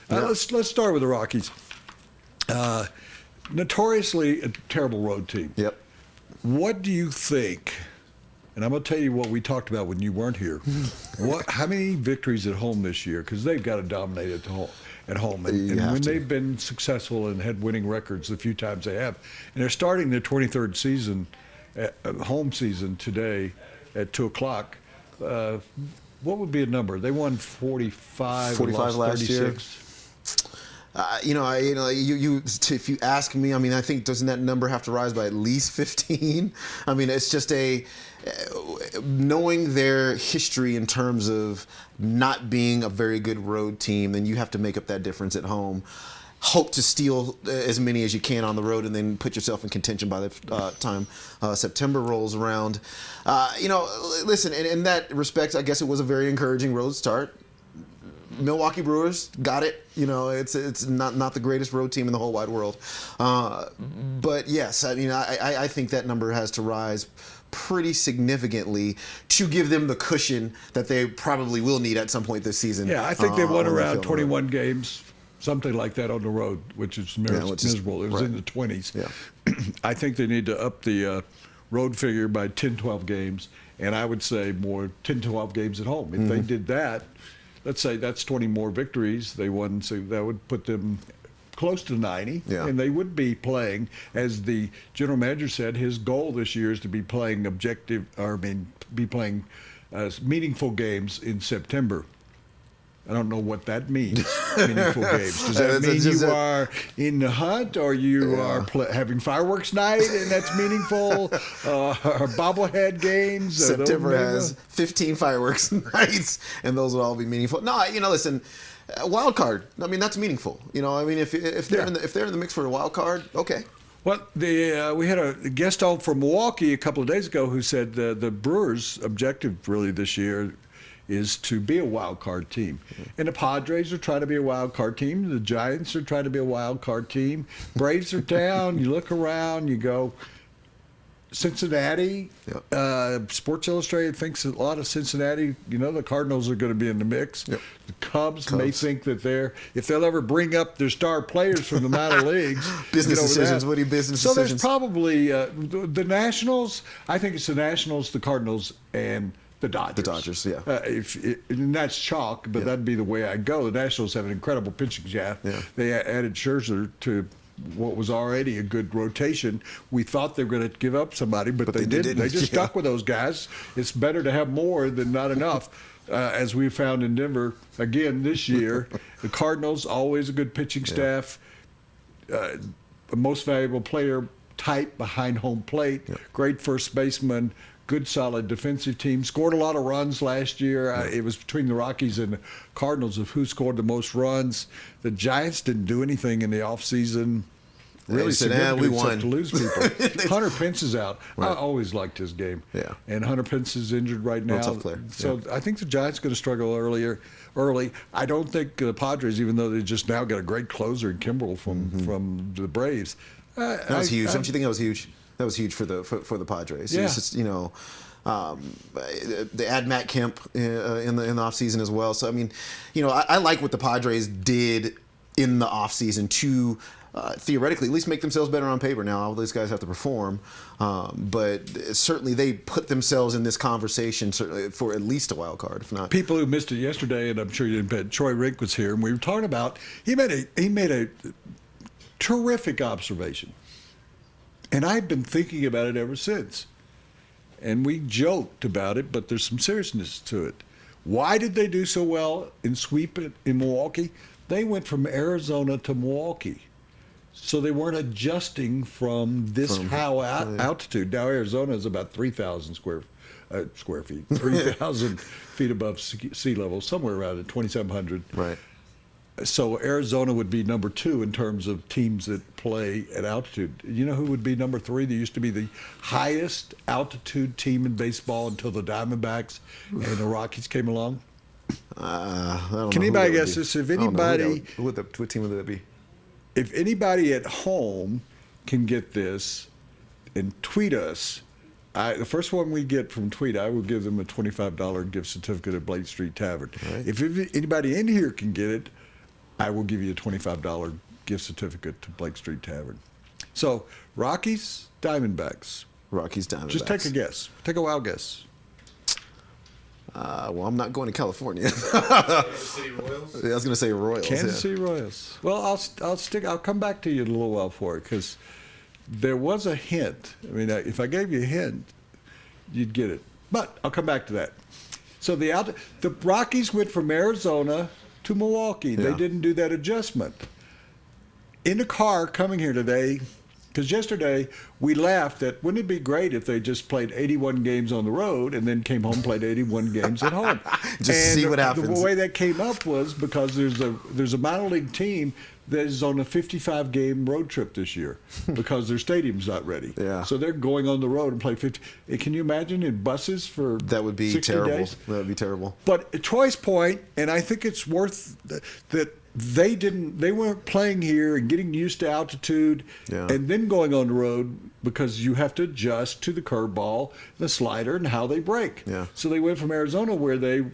Let's start with the Rockies. Notoriously a terrible road team. Yep. What do you think? And I'm going to tell you what we talked about when you weren't here. How many victories at home this year? Because they've got to dominate at home. And when they've been successful and had winning records the few times they have, and they're starting their 23rd season, home season today at 2 o'clock. What would be a number? They won 45 last 36. year. If you ask me, I mean, I think doesn't that number have to rise by at least 15? I mean, it's just knowing their history in terms of not being a very good road team, then you have to make up that difference at home. Hope to steal as many as you can on the road and then put yourself in contention by the time September rolls around. Listen, in that respect, I guess it was a very encouraging road start. Milwaukee Brewers got it. It's not the greatest road team in the whole wide world. But yes, I mean, I think that number has to rise pretty significantly to give them the cushion that they probably will need at some point this season. Yeah, I think they won around 21 games, something like that on the road, which is miserable. It was in the 20s. Yeah. I think they need to up the road figure by 10, 12 games, and I would say more 10, 12 games at home. If they did that, let's say that's 20 more victories they won, so that would put them close to 90, and they would be playing, as the general manager said, his goal this year is to be playing meaningful games in September. I don't know what that means, meaningful games. Does that mean you are in the hunt, or you are having fireworks night, and that's meaningful? Or bobblehead games? September has 15 fireworks nights, and those will all be meaningful. No, listen, wild card. I mean, that's meaningful. If they're in the mix for a wild card, okay. Well, we had a guest on from Milwaukee a couple of days ago who said the Brewers' objective really this year is to be a wild card team. And the Padres are trying to be a wild card team. The Giants are trying to be a wild card team. Braves are down. You look around, you go, Cincinnati, Sports Illustrated thinks a lot of Cincinnati. The Cardinals are going to be in the mix. Yep. The Cubs may think that if they'll ever bring up their star players from the minor leagues. Business decisions, Woody, business decisions. decisions. So there's probably the Nationals. I think it's the Nationals, the Cardinals, and the Dodgers. The Dodgers, yeah. And that's chalk, but that'd be the way I go. The Nationals have an incredible pitching staff. Yeah. They added Scherzer to what was already a good rotation. We thought they were going to give up somebody, but they didn't. They just stuck with those guys. It's better to have more than not enough. As we found in Denver again this year, the Cardinals, always a good pitching staff, the most valuable player type behind home plate, great first baseman, good solid defensive team, scored a lot of runs last year. It was between the Rockies and the Cardinals of who scored the most runs. The Giants didn't do anything in the offseason. Really significant except to lose people. Hunter Pence is out. Right. I always liked his game. Yeah. And Hunter Pence is injured right now. Tough player. So I think the Giants are going to struggle early. I don't think the Padres, even though they just now got a great closer in Kimbrel from the Braves. That was huge. Don't you think that was huge? That was huge for the Padres. Yeah. It's just, they add Matt Kemp in the offseason as well. So, I mean, I like what the Padres did in the offseason to theoretically at least make themselves better on paper. Now, all these guys have to perform. But certainly they put themselves in this conversation certainly for at least a wild card, if not. People who missed it yesterday, and I'm sure you didn't bet, Troy Rink was here, and we were talking about, he made a terrific observation. And I've been thinking about it ever since. And we joked about it, but there's some seriousness to it. Why did they do so well in sweep in Milwaukee? They went from Arizona to Milwaukee. So they weren't adjusting from altitude. Now Arizona is about 3,000 square feet, 3,000 feet above sea level, somewhere around at 2,700. Right. So Arizona would be number 2 in terms of teams that play at altitude. You know who would be number 3? They used to be the highest altitude team in baseball until the Diamondbacks and the Rockies came along. Can anybody guess this? If anybody, what team would that be? If anybody at home can get this and tweet us, the first one we get from tweet, I will give them a $25 gift certificate at Blake Street Tavern. Right. If anybody in here can get it, I will give you a $25 gift certificate to Blake Street Tavern. So, Rockies, Diamondbacks. Rockies, Diamondbacks. Just take a guess. Take a wild guess. Well, I'm not going to California. Kansas City Royals? Yeah, I was going to say Royals. Kansas City Royals. Well, I'll come back to you in a little while for it, because there was a hint. I mean, if I gave you a hint, you'd get it. But I'll come back to that. So the Rockies went from Arizona to Milwaukee. Yeah. They didn't do that adjustment. In the car coming here today, because yesterday we laughed at, wouldn't it be great if they just played 81 games on the road and then came home and played 81 games at home? Just see what happens. The way that came up was because there's a minor league team that is on a 55-game road trip this year because their stadium's not ready. Yeah. So they're going on the road and play 50. Can you imagine in buses for That would be 60 terrible. days? That would be terrible. But Troy's point, and I think it's worth that they weren't playing here and getting used to altitude Yeah. and then going on the road, because you have to adjust to the curveball, the slider, and how they break. Yeah. So they went from Arizona, where they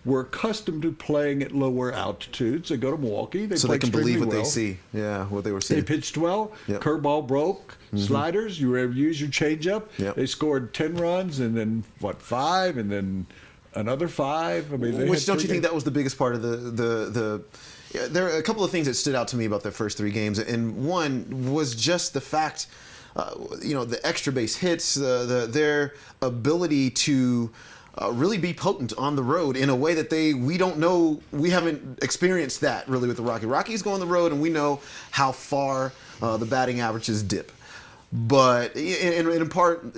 were accustomed to playing at lower altitudes. They go to Milwaukee. So play they can believe what extremely well. they see. Yeah, what they were They seeing. pitched well. Yep. Curveball broke. Sliders. You were able to use your changeup. Yep. They scored 10 runs, and then 5, and then another 5. I mean, Which don't you think that was the biggest part of the yeah, there are a couple of things that stood out to me about their first 3 games, and one was just the fact, the extra base hits, their ability to really be potent on the road in a way that we haven't experienced that really with the Rockies. Rockies go on the road, and we know how far the batting averages dip. But in part,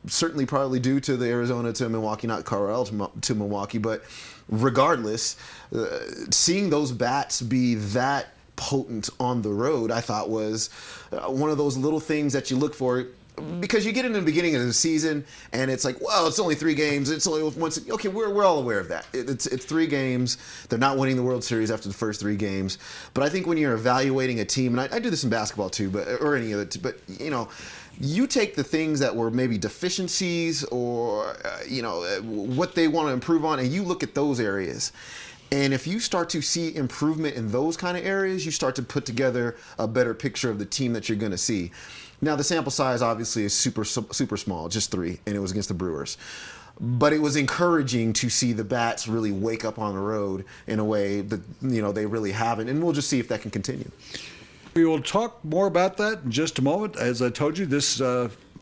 certainly probably due to the Arizona to Milwaukee, not Colorado to Milwaukee, but regardless, seeing those bats be that potent on the road, I thought was one of those little things that you look for, because you get in the beginning of the season and it's like, well, it's only 3 games. It's only once. Okay, we're all aware of that. It's 3 games. They're not winning the World Series after the first 3 games. But I think when you're evaluating a team, and I do this in basketball too, or any other, but you take the things that were maybe deficiencies or what they want to improve on, and you look at those areas. And if you start to see improvement in those kind of areas, you start to put together a better picture of the team that you're going to see. Now, the sample size obviously is super small, just 3, and it was against the Brewers. But it was encouraging to see the bats really wake up on the road in a way that they really haven't, and we'll just see if that can continue. We will talk more about that in just a moment. As I told you, this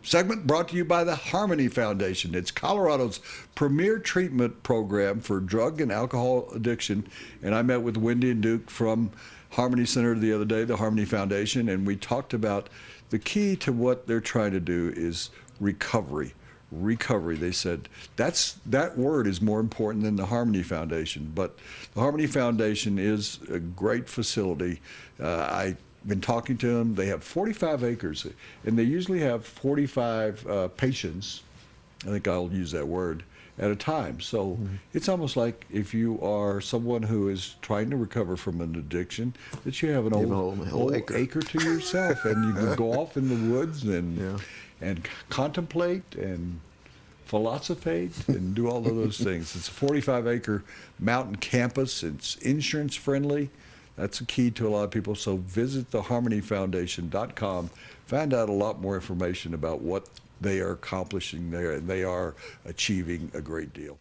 segment brought to you by the Harmony Foundation. It's Colorado's premier treatment program for drug and alcohol addiction. And I met with Wendy and Duke from Harmony Center the other day, the Harmony Foundation, and we talked about the key to what they're trying to do is recovery. Recovery. They said that word is more important than the Harmony Foundation. But the Harmony Foundation is a great facility. I've been talking to them. They have 45 acres, and they usually have 45 patients. I think I'll use that word at a time. So it's almost like if you are someone who is trying to recover from an addiction, that you have an whole acre to yourself, and you can go off in the woods and contemplate and philosophate and do all of those things. It's a 45-acre mountain campus. It's insurance friendly. That's a key to a lot of people. So visit theharmonyfoundation.com. Find out a lot more information about what they are accomplishing there, and they are achieving a great deal.